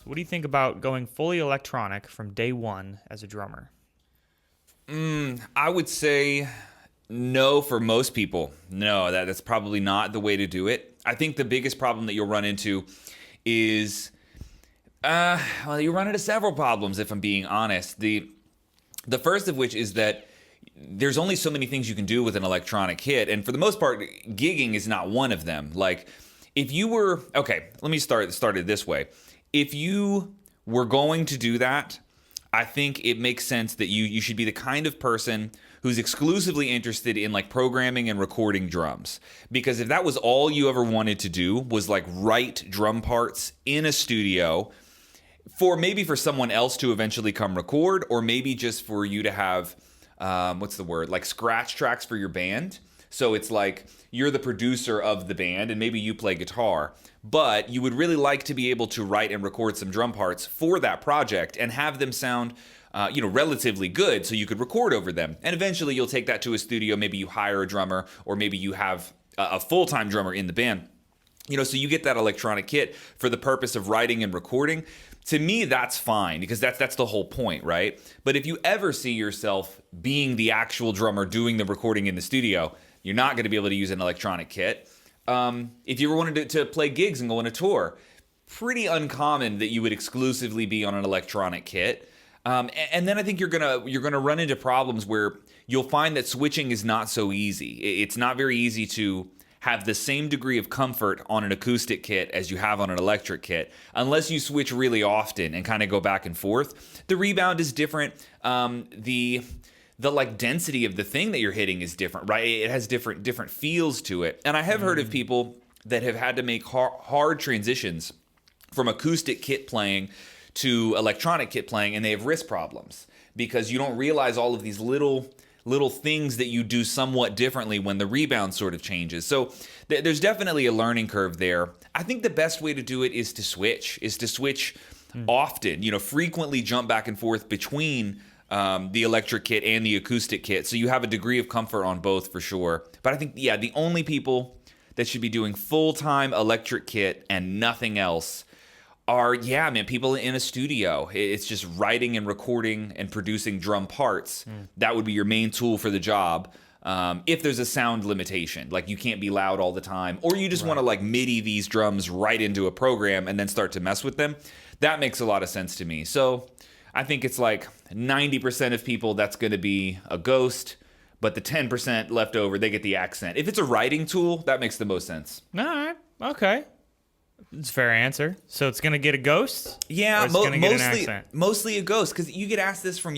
What do you think about going fully electronic from day one as a drummer? I would say no for most people. No, that's probably not the way to do it. I think the biggest problem that you'll run into is, well, you run into several problems if I'm being honest. The first of which is that there's only so many things you can do with an electronic kit, and for the most part, gigging is not one of them. Like, if you were, okay, let me start it this way. If you were going to do that, I think it makes sense that you should be the kind of person who's exclusively interested in like programming and recording drums. Because if that was all you ever wanted to do was like write drum parts in a studio for someone else to eventually come record, or maybe just for you to have, like scratch tracks for your band. So it's like you're the producer of the band and maybe you play guitar, but you would really like to be able to write and record some drum parts for that project and have them sound relatively good so you could record over them. And eventually you'll take that to a studio, maybe you hire a drummer, or maybe you have a full-time drummer in the band. So you get that electronic kit for the purpose of writing and recording. To me, that's fine, because that's the whole point, right? But if you ever see yourself being the actual drummer doing the recording in the studio, you're not going to be able to use an electronic kit. If you ever wanted to play gigs and go on a tour, pretty uncommon that you would exclusively be on an electronic kit. And then I think you're gonna run into problems where you'll find that switching is not so easy. It's not very easy to have the same degree of comfort on an acoustic kit as you have on an electric kit, unless you switch really often and kind of go back and forth. The rebound is different. The like density of the thing that you're hitting is different, right? It has different feels to it. And I have heard of people that have had to make hard transitions from acoustic kit playing to electronic kit playing, and they have wrist problems because you don't realize all of these little things that you do somewhat differently when the rebound sort of changes. So there's definitely a learning curve there. I think the best way to do it is to switch often, frequently jump back and forth between the electric kit and the acoustic kit, so you have a degree of comfort on both for sure. But I think, the only people that should be doing full-time electric kit and nothing else are, people in a studio. It's just writing and recording and producing drum parts. That would be your main tool for the job. If there's a sound limitation, like you can't be loud all the time, or you just want to like MIDI these drums right into a program and then start to mess with them, that makes a lot of sense to me. So I think it's like 90% of people, that's going to be a ghost, but the 10% left over, they get the accent. If it's a writing tool, that makes the most sense. All right. Okay. It's a fair answer. So it's going to get a ghost? Yeah, mostly mostly a ghost, because you get asked this from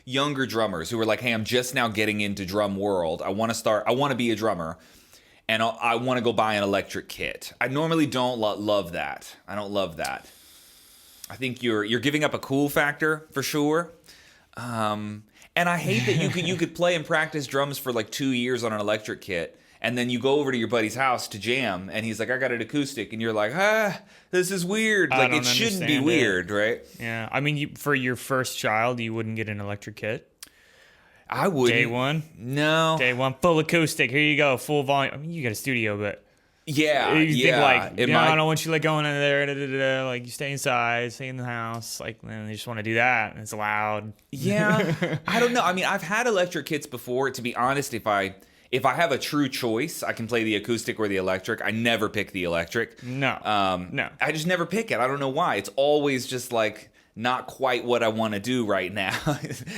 younger drummers who are like, hey, I'm just now getting into drum world. I want to be a drummer, and I want to go buy an electric kit. I normally don't love that. I don't love that. I think you're giving up a cool factor for sure. And I hate that you could play and practice drums for like 2 years on an electric kit, and then you go over to your buddy's house to jam, and he's like, I got an acoustic, and you're like, this is weird. Like, it shouldn't be weird, right? Yeah. I mean, for your first child, you wouldn't get an electric kit? I wouldn't. Day one? No. Day one, full acoustic. Here you go, full volume. I mean, you got a studio, but... Yeah, you think like, I don't want you like going in there, like you stay inside, stay in the house, like, and they just want to do that, and it's loud. Yeah, I don't know. I mean, I've had electric kits before. To be honest, if I have a true choice, I can play the acoustic or the electric. I never pick the electric. No. I just never pick it. I don't know why. It's always just like not quite what I want to do right now.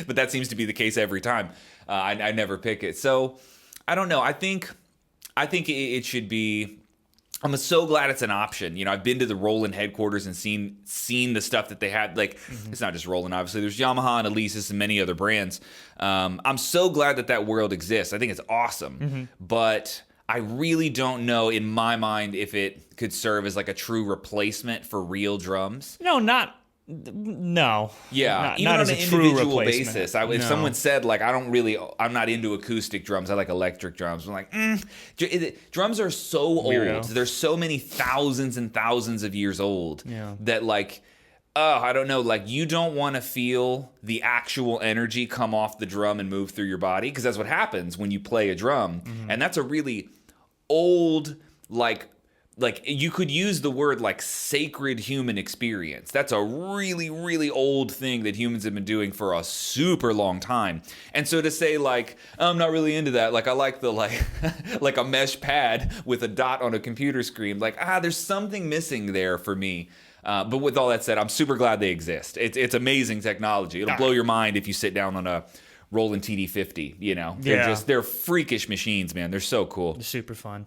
But that seems to be the case every time. I never pick it. So I don't know. I think it should be. I'm so glad it's an option. I've been to the Roland headquarters and seen the stuff that they had. Like, It's not just Roland, obviously. There's Yamaha and Alesis and many other brands. I'm so glad that world exists. I think it's awesome. But I really don't know, in my mind, if it could serve as like a true replacement for real drums. No. Yeah, even not on as an a true individual replacement. basis. If someone said, like, I'm not into acoustic drums, I like electric drums, I'm like, drums are so Weirdo. old. There's so many thousands and thousands of years old that, like, I don't know, like, you don't want to feel the actual energy come off the drum and move through your body, because that's what happens when you play a drum. And that's a really old, like, like you could use the word like sacred human experience. That's a really, really old thing that humans have been doing for a super long time. And so to say like, I'm not really into that. Like I like the like a mesh pad with a dot on a computer screen. Like, there's something missing there for me. But with all that said, I'm super glad they exist. It's amazing technology. It'll blow your mind if you sit down on a Roland TD50, you know. They're freakish machines, man. They're so cool. They're super fun.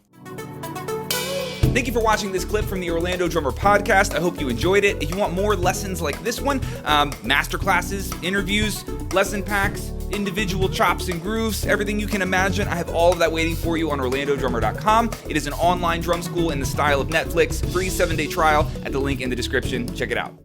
Thank you for watching this clip from the Orlando Drummer Podcast. I hope you enjoyed it. If you want more lessons like this one, masterclasses, interviews, lesson packs, individual chops and grooves, everything you can imagine, I have all of that waiting for you on orlandodrummer.com. It is an online drum school in the style of Netflix. Free 7-day trial at the link in the description. Check it out.